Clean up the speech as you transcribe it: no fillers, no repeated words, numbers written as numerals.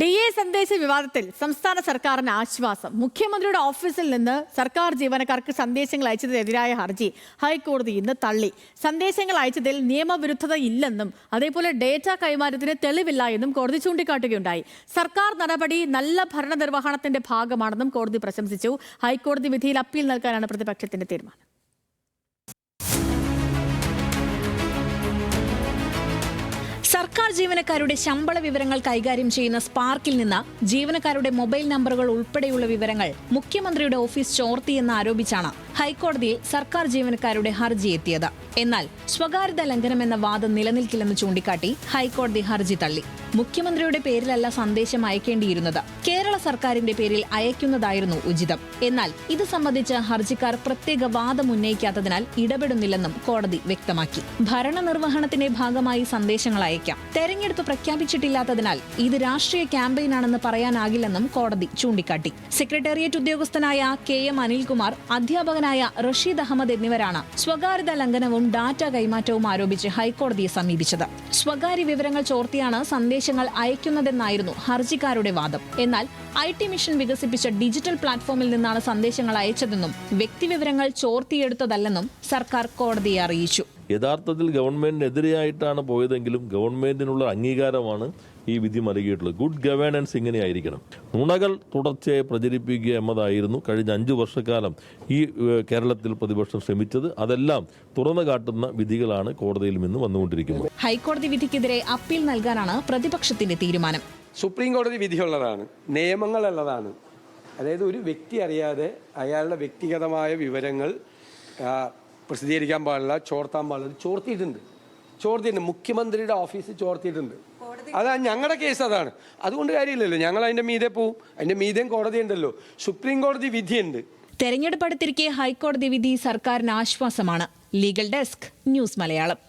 DA സന്ദേശ വിവാദത്തിൽ സംസ്ഥാന സർക്കാരിന് ആശ്വാസം. മുഖ്യമന്ത്രിയുടെ ഓഫീസിൽ നിന്ന് സർക്കാർ ജീവനക്കാർക്ക് സന്ദേശങ്ങൾ അയച്ചതിനെതിരായ ഹർജി ഹൈക്കോടതി ഇന്ന് തള്ളി. സന്ദേശങ്ങൾ അയച്ചതിൽ നിയമവിരുദ്ധത ഇല്ലെന്നും അതേപോലെ ഡേറ്റ കൈമാറ്റത്തിന് തെളിവില്ല എന്നും കോടതി ചൂണ്ടിക്കാട്ടുകയുണ്ടായി. സർക്കാർ നടപടി നല്ല ഭരണനിർവഹണത്തിന്റെ ഭാഗമാണെന്നും കോടതി പ്രശംസിച്ചു. ഹൈക്കോടതി വിധിയിൽ അപ്പീൽ നൽകാനാണ് പ്രതിപക്ഷത്തിന്റെ തീരുമാനം. സർക്കാർ ജീവനക്കാരുടെ ശമ്പള വിവരങ്ങൾ കൈകാര്യം ചെയ്യുന്ന സ്പാർക്കിൽ നിന്ന് ജീവനക്കാരുടെ മൊബൈൽ നമ്പറുകൾ ഉൾപ്പെടെയുള്ള വിവരങ്ങൾ മുഖ്യമന്ത്രിയുടെ ഓഫീസ് ചോർത്തിയെന്ന് ആരോപിച്ചാണ് ഹൈക്കോടതിയിൽ സർക്കാർ ജീവനക്കാരുടെ ഹർജി എത്തിയത്. എന്നാൽ സ്വകാര്യത ലംഘനമെന്ന വാദം നിലനിൽക്കില്ലെന്ന് ചൂണ്ടിക്കാട്ടി ഹൈക്കോടതി ഹർജി തള്ളി. മുഖ്യമന്ത്രിയുടെ പേരിലല്ല സന്ദേശം അയക്കേണ്ടിയിരുന്നത്, കേരള സർക്കാരിന്റെ പേരിൽ അയക്കുന്നതായിരുന്നു ഉചിതം. എന്നാൽ ഇത് സംബന്ധിച്ച് ഹർജിക്കാർ പ്രത്യേക വാദം ഉന്നയിക്കാത്തതിനാൽ ഇടപെടുന്നില്ലെന്നും കോടതി വ്യക്തമാക്കി. ഭരണനിർവഹണത്തിന്റെ ഭാഗമായി സന്ദേശങ്ങൾ അയക്കാം. തെരഞ്ഞെടുപ്പ് പ്രഖ്യാപിച്ചിട്ടില്ലാത്തതിനാൽ ഇത് രാഷ്ട്രീയ ക്യാമ്പയിനാണെന്ന് പറയാനാകില്ലെന്നും കോടതി ചൂണ്ടിക്കാട്ടി. സെക്രട്ടേറിയറ്റ് ഉദ്യോഗസ്ഥനായ KM അനിൽകുമാർ, അധ്യാപകനായ റഷീദ് അഹമ്മദ് എന്നിവരാണ് സ്വകാര്യത ലംഘനവും ഡാറ്റ കൈമാറ്റവും ആരോപിച്ച് ഹൈക്കോടതിയെ സമീപിച്ചത്. സ്വകാര്യ വിവരങ്ങൾ ചോർത്തിയാണ് സന്ദേശങ്ങൾ അയക്കുന്നതെന്നായിരുന്നു ഹർജിക്കാരുടെ വാദം. എന്നാൽ IT മിഷൻ വികസിപ്പിച്ച ഡിജിറ്റൽ പ്ലാറ്റ്ഫോമിൽ നിന്നാണ് സന്ദേശങ്ങൾ അയച്ചതെന്നും വ്യക്തിവിവരങ്ങൾ ചോർത്തിയെടുത്തതല്ലെന്നും സർക്കാർ കോടതിയെ അറിയിച്ചു. യഥാർത്ഥത്തിൽ ഗവൺമെന്റിനെതിരെയായിട്ടാണ് പോയതെങ്കിലും ഗവൺമെന്റിനുള്ള അംഗീകാരമാണ് ഈ വിധി നൽകിയിട്ടുള്ളത്. ഗുഡ് ഗവേണൻസ് ഇങ്ങനെയായിരിക്കണം. നുണകൾ തുടർച്ചയായി പ്രചരിപ്പിക്കുക എന്നതായിരുന്നു കഴിഞ്ഞ 5 വർഷക്കാലം ഈ കേരളത്തിൽ പ്രതിപക്ഷം ശ്രമിച്ചത്. അതെല്ലാം തുറന്നു കാട്ടുന്ന വിധികളാണ് കോടതിയിൽ നിന്ന് വന്നുകൊണ്ടിരിക്കുന്നത്. ഹൈക്കോടതി വിധിക്കെതിരെ അപ്പീൽ നൽകാനാണ് പ്രതിപക്ഷത്തിന്റെ തീരുമാനം. സുപ്രീം കോടതി വിധിയുള്ളതാണ്, നിയമങ്ങളുള്ളതാണ്. അതായത് ഒരു വ്യക്തി അറിയാതെ അയാളുടെ വ്യക്തിഗതമായ വിവരങ്ങൾ പ്രസിദ്ധീകരിക്കാൻ പാടില്ല, ചോർത്താൻ പാടില്ല. ചോർത്തിയിട്ടുണ്ട്. മുഖ്യമന്ത്രിയുടെ ഓഫീസിൽ ചോർത്തിയിട്ടുണ്ട്. അതാ ഞങ്ങളുടെ കേസ്, അതാണ്. അതുകൊണ്ട് കാര്യമില്ലല്ലോ, ഞങ്ങൾ അതിന്റെ മീതെ പോവും. അതിന്റെ മീതെയും കോടതി ഉണ്ടല്ലോ, സുപ്രീം കോടതി വിധിയുണ്ട്. തെരഞ്ഞെടുപ്പ് അടുത്തിരിക്കെ ഹൈക്കോടതി വിധി സർക്കാരിന് ആശ്വാസമാണ്. Legal desk, news Malayalam.